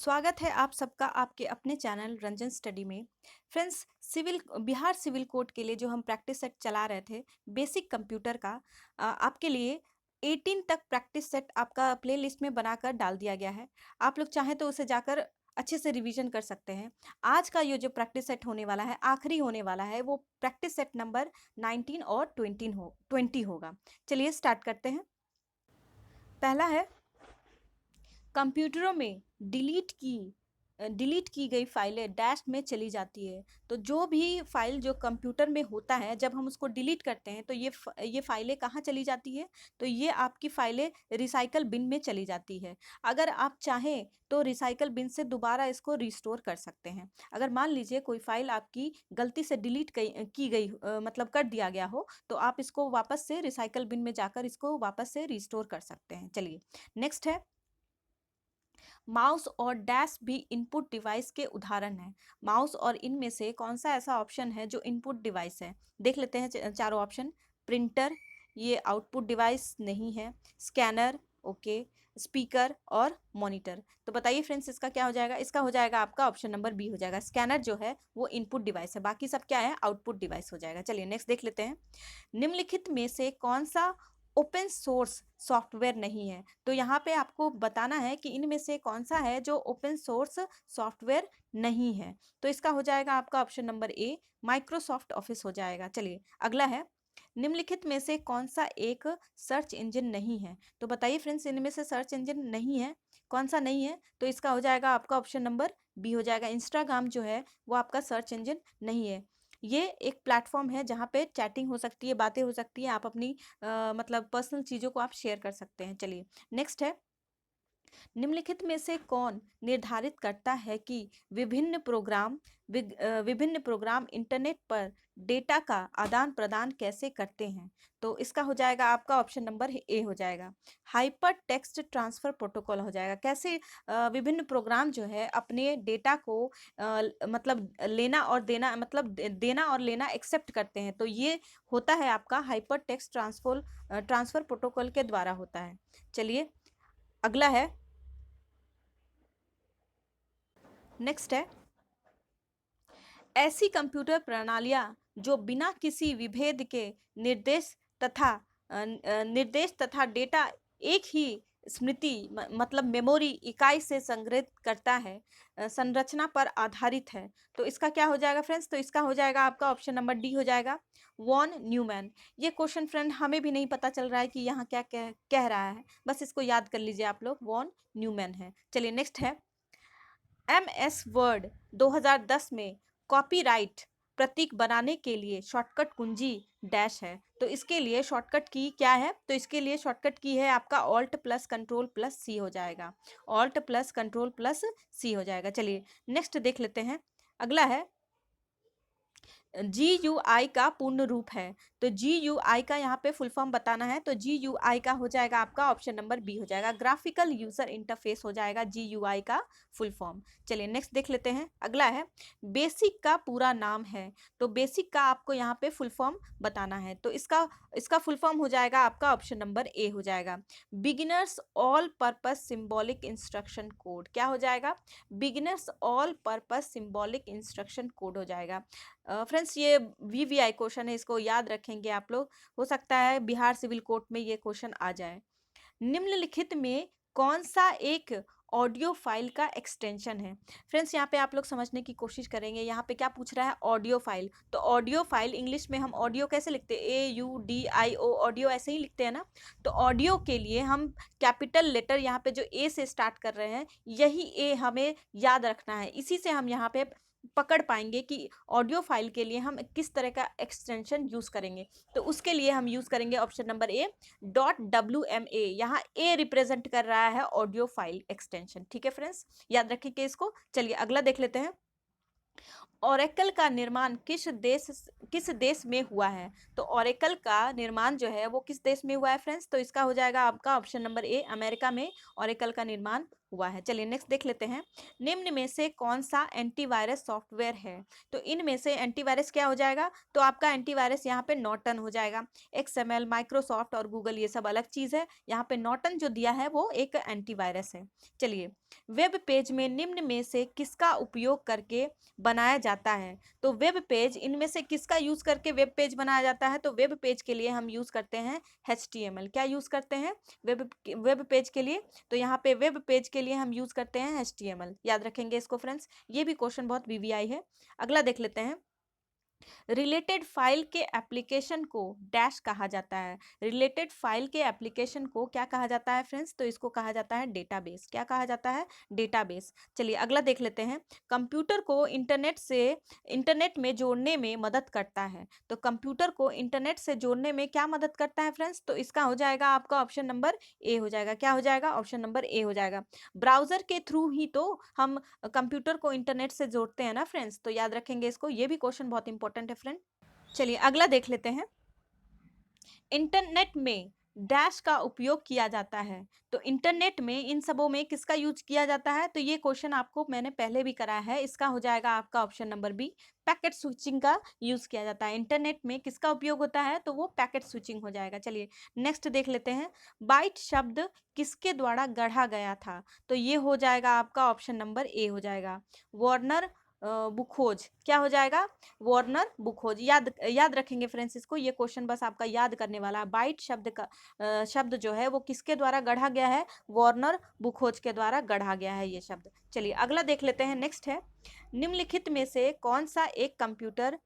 स्वागत है आप सबका आपके अपने चैनल रंजन स्टडी में। फ्रेंड्स, बिहार सिविल कोड के लिए जो हम प्रैक्टिस सेट चला रहे थे बेसिक कंप्यूटर का, आपके लिए 18 तक प्रैक्टिस सेट आपका प्लेलिस्ट में बनाकर डाल दिया गया है। आप लोग चाहें तो उसे जाकर अच्छे से रिवीजन कर सकते हैं। आज का ये जो प्रैक्टिस सेट होने वाला है, आखिरी होने वाला है, वो प्रैक्टिस सेट नंबर 19 और 20 होगा। चलिए स्टार्ट करते हैं। पहला है, कंप्यूटरों में डिलीट की गई फाइलें डैश में चली जाती है। तो जो भी फाइल जो कंप्यूटर में होता है, जब हम उसको डिलीट करते हैं तो ये फाइलें कहाँ चली जाती है? तो ये आपकी फाइलें रिसाइकल बिन में चली जाती है। अगर आप चाहें तो रिसाइकल बिन से दोबारा इसको रिस्टोर कर सकते हैं। अगर मान लीजिए कोई फाइल आपकी गलती से की गई, मतलब कर दिया गया हो, तो आप इसको वापस से रिसाइकल बिन में जाकर इसको वापस से रिस्टोर कर सकते हैं। चलिए नेक्स्ट है, माउस और डैश भी इनपुट डिवाइस के उदाहरण हैं। माउस और इनमें से कौन सा ऐसा ऑप्शन है जो इनपुट डिवाइस है? देख लेते हैं चारों ऑप्शन। प्रिंटर, ये आउटपुट डिवाइस नहीं है। Scanner, okay. स्पीकर और मॉनिटर। तो बताइए फ्रेंड्स, इसका क्या हो जाएगा? इसका हो जाएगा आपका ऑप्शन नंबर बी हो जाएगा। स्कैनर जो है वो इनपुट डिवाइस है, बाकी सब क्या है? आउटपुट डिवाइस हो जाएगा। चलिए नेक्स्ट देख लेते हैं। निम्नलिखित में से कौन सा ओपन सोर्स सॉफ्टवेयर नहीं है? तो यहाँ पे आपको बताना है कि इनमें से कौन सा है जो ओपन सोर्स सॉफ्टवेयर नहीं है। तो इसका हो जाएगा आपका option number A, Microsoft office हो जाएगा। चलिए अगला है, निम्नलिखित में से कौन सा एक सर्च इंजन नहीं है? तो बताइए फ्रेंड्स, इनमें से सर्च इंजन नहीं है, कौन सा नहीं है? तो इसका हो जाएगा आपका ऑप्शन नंबर बी हो जाएगा। इंस्टाग्राम जो है वो आपका सर्च इंजन नहीं है। ये एक प्लेटफॉर्म है जहाँ पे चैटिंग हो सकती है, बातें हो सकती है, आप अपनी मतलब पर्सनल चीज़ों को आप शेयर कर सकते हैं। चलिए नेक्स्ट है, निम्नलिखित में से कौन निर्धारित करता है कि विभिन्न प्रोग्राम इंटरनेट पर डेटा का आदान प्रदान कैसे करते हैं? तो इसका हो जाएगा आपका ऑप्शन नंबर ए हो जाएगा। हाइपर टेक्स्ट ट्रांसफर प्रोटोकॉल हो जाएगा। कैसे विभिन्न प्रोग्राम जो है अपने डेटा को मतलब लेना और देना, मतलब देना और लेना एक्सेप्ट करते हैं, तो ये होता है आपका हाइपर टेक्स्ट ट्रांसफर प्रोटोकॉल के द्वारा होता है। चलिए अगला है, नेक्स्ट है, ऐसी कंप्यूटर प्रणालियां जो बिना किसी विभेद के निर्देश निर्देश तथा डेटा एक ही स्मृति मतलब मेमोरी इकाई से संग्रहित करता है, संरचना पर आधारित है। तो इसका क्या हो जाएगा फ्रेंड्स? तो इसका हो जाएगा आपका ऑप्शन नंबर डी हो जाएगा, वॉन न्यूमैन। ये क्वेश्चन फ्रेंड हमें भी नहीं पता चल रहा है कि यहाँ क्या कह रहा है, बस इसको याद कर लीजिए आप लोग, वॉन न्यूमैन है। चलिए नेक्स्ट है, एमएस वर्ड 2010 में कॉपीराइट प्रतीक बनाने के लिए शॉर्टकट कुंजी डैश है। तो इसके लिए शॉर्टकट की क्या है? तो इसके लिए शॉर्टकट की है आपका ऑल्ट प्लस कंट्रोल प्लस सी हो जाएगा। ऑल्ट प्लस कंट्रोल प्लस सी हो जाएगा। चलिए नेक्स्ट देख लेते हैं। अगला है, GUI का पूर्ण रूप है। तो GUI का यहाँ पे फुल फॉर्म बताना है, तो GUI का हो जाएगा आपका ऑप्शन नंबर बी हो जाएगा, ग्राफिकल यूजर इंटरफेस हो जाएगा GUI का फुल फॉर्म। चलिए नेक्स्ट देख लेते हैं। अगला है, बेसिक का पूरा नाम है। तो बेसिक का आपको यहाँ पे फुल फॉर्म बताना है, तो इसका इसका फुल फॉर्म हो जाएगा आपका ऑप्शन नंबर ए हो जाएगा, beginners all purpose symbolic instruction code. क्या हो जाएगा? Beginners all purpose symbolic instruction code हो जाएगा। फ्रेंड्स, ये VVI क्वेश्चन है, इसको याद रखेंगे आप लोग, हो सकता है बिहार सिविल कोर्ट में ये क्वेश्चन आ जाए। निम्नलिखित में कौन सा एक ऑडियो फाइल का एक्सटेंशन है? फ्रेंड्स, यहाँ पे आप लोग समझने की कोशिश करेंगे। यहाँ पे क्या पूछ रहा है? Audio file. तो ऑडियो फाइल इंग्लिश में हम ऑडियो कैसे लिखते हैं? AUDIO, ऑडियो ऐसे ही लिखते हैं ना। तो ऑडियो के लिए हम कैपिटल लेटर यहाँ पे जो ए से स्टार्ट कर रहे हैं, यही ए हमें याद रखना है। इसी से हम यहाँ पे पकड़ पाएंगे कि ऑडियो फाइल के लिए हम किस तरह का एक्सटेंशन यूज करेंगे। तो उसके लिए हम यूज करेंगे ऑप्शन नंबर ए, .WMA। यहाँ ए रिप्रेजेंट कर रहा है ऑडियो फाइल एक्सटेंशन। ठीक है फ्रेंड्स, याद रखिए इसको। चलिए अगला देख लेते हैं, ओरेकल का निर्माण किस देश में हुआ है? तो ओरेकल का निर्माण जो है वो किस देश में हुआ है फ्रेंड्स? तो इसका हो जाएगा आपका ऑप्शन नंबर ए, अमेरिका में ओरेकल का निर्माण हुआ है। चलिए नेक्स्ट देख लेते हैं, निम्न में से कौन सा एंटीवायरस सॉफ्टवेयर है? तो इनमें से एंटीवायरस क्या हो जाएगा? तो आपका एंटीवायरस यहाँ पे नॉर्टन हो जाएगा। XML, माइक्रोसॉफ्ट और गूगल ये सब अलग चीज़ है, यहाँ पे नॉर्टन जो दिया है वो एक एंटीवायरस है। चलिए, वेब पेज में निम्न में से किसका उपयोग करके बनाया जाता है? तो वेब पेज, इनमें से किसका यूज करके वेब पेज बनाया जाता है? तो वेब पेज के लिए हम यूज करते हैं HTML। क्या यूज करते हैं वेब पेज के लिए? तो यहाँ पे वेब पेज के लिए हम यूज करते हैं HTML। याद रखेंगे इसको फ्रेंड्स, ये भी क्वेश्चन बहुत VVI है। अगला देख लेते हैं, रिलेटेड फाइल के एप्लीकेशन को डैश कहा जाता है। रिलेटेड फाइल के एप्लीकेशन को क्या कहा जाता है फ्रेंड्स? तो इसको कहा जाता है डेटाबेस। क्या कहा जाता है? डेटाबेस। चलिए अगला देख लेते हैं, कंप्यूटर को इंटरनेट में जोड़ने में मदद करता है। तो कंप्यूटर को इंटरनेट से जोड़ने में क्या मदद करता है फ्रेंड्स? तो इसका हो जाएगा आपका ऑप्शन नंबर ए हो जाएगा। क्या हो जाएगा? ऑप्शन नंबर ए हो जाएगा। ब्राउजर के थ्रू ही तो हम कंप्यूटर को इंटरनेट से जोड़ते हैं ना फ्रेंड्स, तो याद रखेंगे इसको, ये भी क्वेश्चन बहुत इंपॉर्टेंट है फ्रेंड। चलिए अगला देख लेते हैं, इंटरनेट में डैश का उपयोग किया जाता है। तो इंटरनेट में इन सबों में किसका यूज किया जाता है? तो ये क्वेश्चन आपको मैंने पहले भी कराया है, इसका हो जाएगा आपका option number B, packet switching का यूज किया जाता है। इंटरनेट में किसका उपयोग होता है? तो वो पैकेट स्विचिंग हो जाएगा। चलिए नेक्स्ट देख लेते हैं, बाइट शब्द किसके द्वारा गढ़ा गया था? तो ये हो जाएगा आपका ऑप्शन नंबर ए हो जाएगा, वार्नर बुखोज। क्या हो जाएगा? वार्नर बुखोज। याद रखेंगे फ्रेंड्स इसको, ये क्वेश्चन बस आपका याद करने वाला है। बाइट शब्द जो है वो किसके द्वारा गढ़ा गया है? वार्नर बुखोज के द्वारा गढ़ा गया है ये शब्द। चलिए अगला देख लेते हैं, नेक्स्ट है, निम्नलिखित में से कौन सा एक कंप्यूटर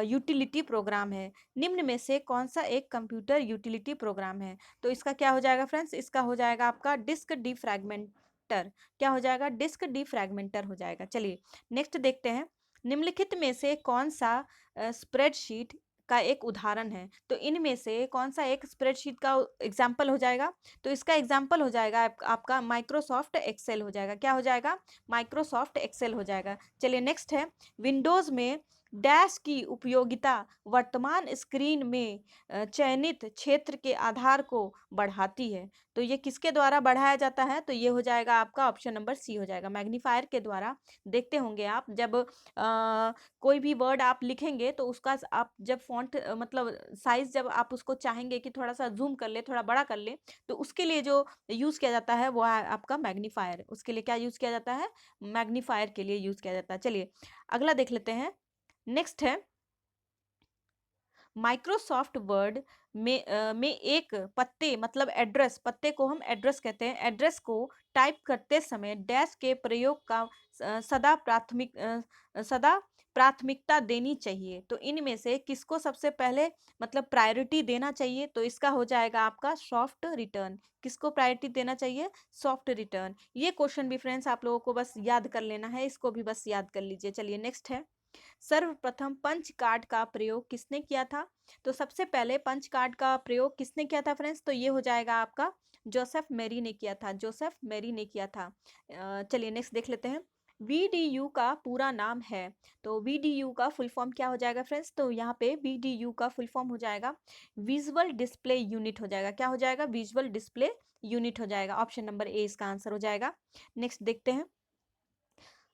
यूटिलिटी प्रोग्राम है? निम्न में से कौन सा एक कंप्यूटर यूटिलिटी प्रोग्राम है? तो इसका क्या हो जाएगा फ्रेंड्स? इसका हो जाएगा आपका डिस्क डिफ्रैगमेंटर। क्या हो जाएगा? डिस्क डिफ्रैगमेंटर हो जाएगा। चलिए नेक्स्ट देखते हैं, निम्नलिखित में से कौन सा स्प्रेडशीट का एक उदाहरण है? तो इनमें से कौन सा एक स्प्रेडशीट का एग्जाम्पल हो जाएगा? तो इसका एग्जाम्पल हो जाएगा आपका माइक्रोसॉफ्ट एक्सेल हो जाएगा। क्या हो जाएगा? माइक्रोसॉफ्ट एक्सेल हो जाएगा। चलिए नेक्स्ट है, विंडोज में डैश की उपयोगिता वर्तमान स्क्रीन में चयनित क्षेत्र के आधार को बढ़ाती है। तो ये किसके द्वारा बढ़ाया जाता है? तो ये हो जाएगा आपका ऑप्शन नंबर सी हो जाएगा, मैग्नीफायर के द्वारा। देखते होंगे आप जब कोई भी वर्ड आप लिखेंगे तो उसका आप जब फॉन्ट मतलब साइज जब आप उसको चाहेंगे कि थोड़ा सा जूम कर ले, थोड़ा बड़ा कर ले, तो उसके लिए जो यूज किया जाता है वो है आपका मैग्नीफायर। उसके लिए क्या यूज किया जाता है? मैग्नीफायर के लिए यूज किया जाता है। चलिए अगला देख लेते हैं, नेक्स्ट है, माइक्रोसॉफ्ट वर्ड में एक पत्ते मतलब एड्रेस, पत्ते को हम एड्रेस कहते हैं, एड्रेस को टाइप करते समय डैश के प्रयोग का सदा प्राथमिकता देनी चाहिए। तो इनमें से किसको सबसे पहले मतलब प्रायोरिटी देना चाहिए? तो इसका हो जाएगा आपका सॉफ्ट रिटर्न। किसको प्रायोरिटी देना चाहिए? Soft return. ये क्वेश्चन भी फ्रेंड्स आप लोगों को बस याद कर लेना है, इसको भी बस याद कर लीजिए। चलिए नेक्स्ट है, सर्वप्रथम पंच कार्ड का प्रयोग किसने किया था? तो सबसे पहले पंच कार्ड का प्रयोग किसने किया था फ्रेंड्स? तो ये हो जाएगा आपका जोसेफ मेरी ने किया था। जोसेफ मेरी ने किया था। चलिए नेक्स्ट देख लेते हैं, VDU का पूरा नाम है। तो VDU का फुल फॉर्म क्या हो जाएगा फ्रेंड्स? तो यहाँ पे VDU का फुल फॉर्म हो जाएगा विजुअल डिस्प्ले यूनिट हो जाएगा। क्या हो जाएगा? विजुअल डिस्प्ले यूनिट हो जाएगा। ऑप्शन नंबर ए इसका आंसर हो जाएगा। नेक्स्ट देखते हैं,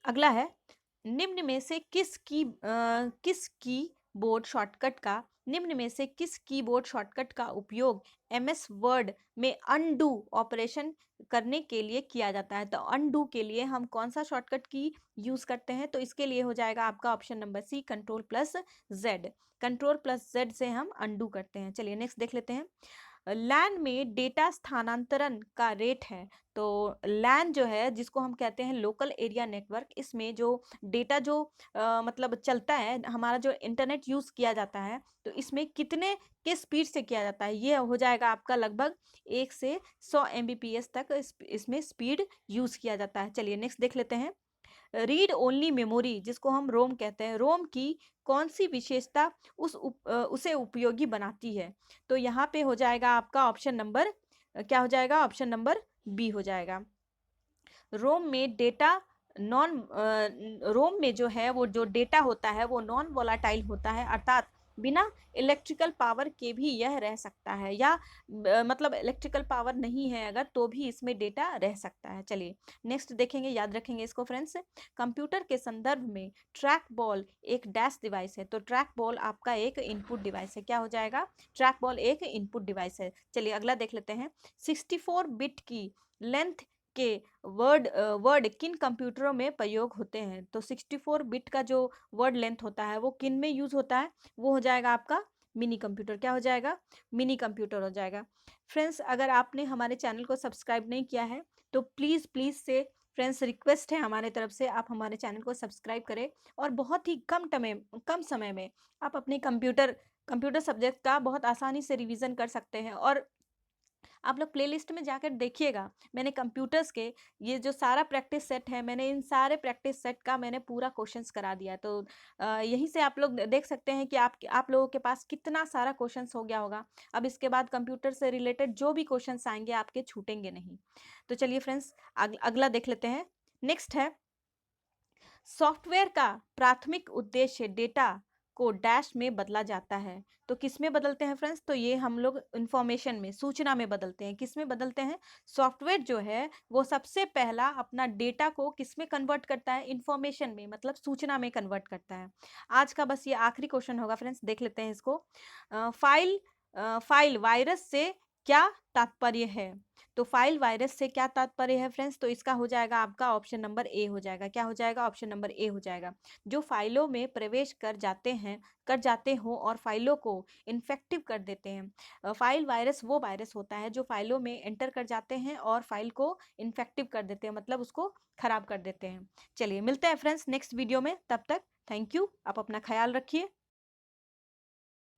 अगला है, निम्न में से किस कीबोर्ड शॉर्टकट का उपयोग MS वर्ड में अनडू ऑपरेशन करने के लिए किया जाता है? तो अनडू के लिए हम कौन सा शॉर्टकट की यूज करते हैं? तो इसके लिए हो जाएगा आपका ऑप्शन नंबर सी, कंट्रोल+Z। कंट्रोल+Z से हम अनडू करते हैं। चलिए नेक्स्ट देख लेते हैं, लैन में डेटा स्थानांतरण का रेट है। तो लैन जो है जिसको हम कहते हैं लोकल एरिया नेटवर्क, इसमें जो डेटा जो मतलब चलता है, हमारा जो इंटरनेट यूज किया जाता है, तो इसमें कितने के स्पीड से किया जाता है? ये हो जाएगा आपका लगभग 1 से 100 MBPS तक इसमें स्पीड यूज किया जाता है। चलिए नेक्स्ट देख लेते हैं, रीड ओनली मेमोरी जिसको हम रोम कहते हैं, रोम की कौन सी विशेषता उसे उपयोगी बनाती है? तो यहाँ पे हो जाएगा आपका ऑप्शन नंबर क्या हो जाएगा? ऑप्शन नंबर बी हो जाएगा। रोम में डेटा रोम में जो है वो जो डेटा होता है वो नॉन वोलाटाइल होता है, अर्थात बिना इलेक्ट्रिकल पावर के भी यह रह सकता है, या मतलब इलेक्ट्रिकल पावर नहीं है अगर तो भी इसमें डेटा रह सकता है। चलिए नेक्स्ट देखेंगे, याद रखेंगे इसको फ्रेंड्स। कंप्यूटर के संदर्भ में ट्रैक बॉल एक डैश डिवाइस है, तो ट्रैक बॉल आपका एक इनपुट डिवाइस है। क्या हो जाएगा? ट्रैक बॉल एक इनपुट डिवाइस है। चलिए अगला देख लेते हैं। 64 बिट की लेंथ के वर्ड किन कंप्यूटरों में प्रयोग होते हैं? तो 64 बिट का जो वर्ड लेंथ होता है वो किन में यूज होता है? वो हो जाएगा आपका मिनी कंप्यूटर। क्या हो जाएगा? मिनी कंप्यूटर हो जाएगा। फ्रेंड्स, अगर आपने हमारे चैनल को सब्सक्राइब नहीं किया है तो प्लीज़ प्लीज़ से फ्रेंड्स रिक्वेस्ट है हमारे तरफ से, आप हमारे चैनल को सब्सक्राइब करें और बहुत ही कम समय में आप अपने कंप्यूटर सब्जेक्ट का बहुत आसानी से रिवीजन कर सकते हैं। और आप लोग प्लेलिस्ट में जाकर देखिएगा, मैंने कंप्यूटर्स के ये जो सारा प्रैक्टिस सेट है, मैंने इन सारे प्रैक्टिस सेट का मैंने पूरा क्वेश्चंस करा दिया है। तो यहीं से आप लोग देख सकते हैं कि आप लोगों के पास कितना सारा क्वेश्चंस हो गया होगा। अब इसके बाद कंप्यूटर से रिलेटेड जो भी क्वेश्चंस आएंगे आपके छूटेंगे नहीं। तो चलिए फ्रेंड्स, अगला देख लेते हैं। नेक्स्ट है, सॉफ्टवेयर का प्राथमिक उद्देश्य डेटा को डैश में बदला जाता है। तो किस में बदलते हैं फ्रेंड्स? तो ये हम लोग इंफॉर्मेशन में, सूचना में बदलते हैं। किस में बदलते हैं? सॉफ्टवेयर जो है वो सबसे पहला अपना डेटा को किस में कन्वर्ट करता है? इंफॉर्मेशन में, मतलब सूचना में कन्वर्ट करता है। आज का बस ये आखिरी क्वेश्चन होगा फ्रेंड्स, देख लेते हैं इसको। फाइल वायरस से क्या तात्पर्य है? तो फाइल वायरस से क्या तात्पर्य है फ्रेंड्स? तो इसका हो जाएगा आपका ऑप्शन नंबर ए हो जाएगा। क्या हो जाएगा? ऑप्शन नंबर ए हो जाएगा। जो फाइलों में प्रवेश कर जाते हो और फाइलों को इन्फेक्टिव कर देते हैं। फाइल वायरस वो वायरस होता है जो फाइलों में एंटर कर जाते हैं और फाइल को इन्फेक्टिव कर देते हैं, मतलब उसको खराब कर देते हैं। चलिए मिलते हैं फ्रेंड्स नेक्स्ट वीडियो में, तब तक थैंक यू, आप अपना ख्याल रखिए।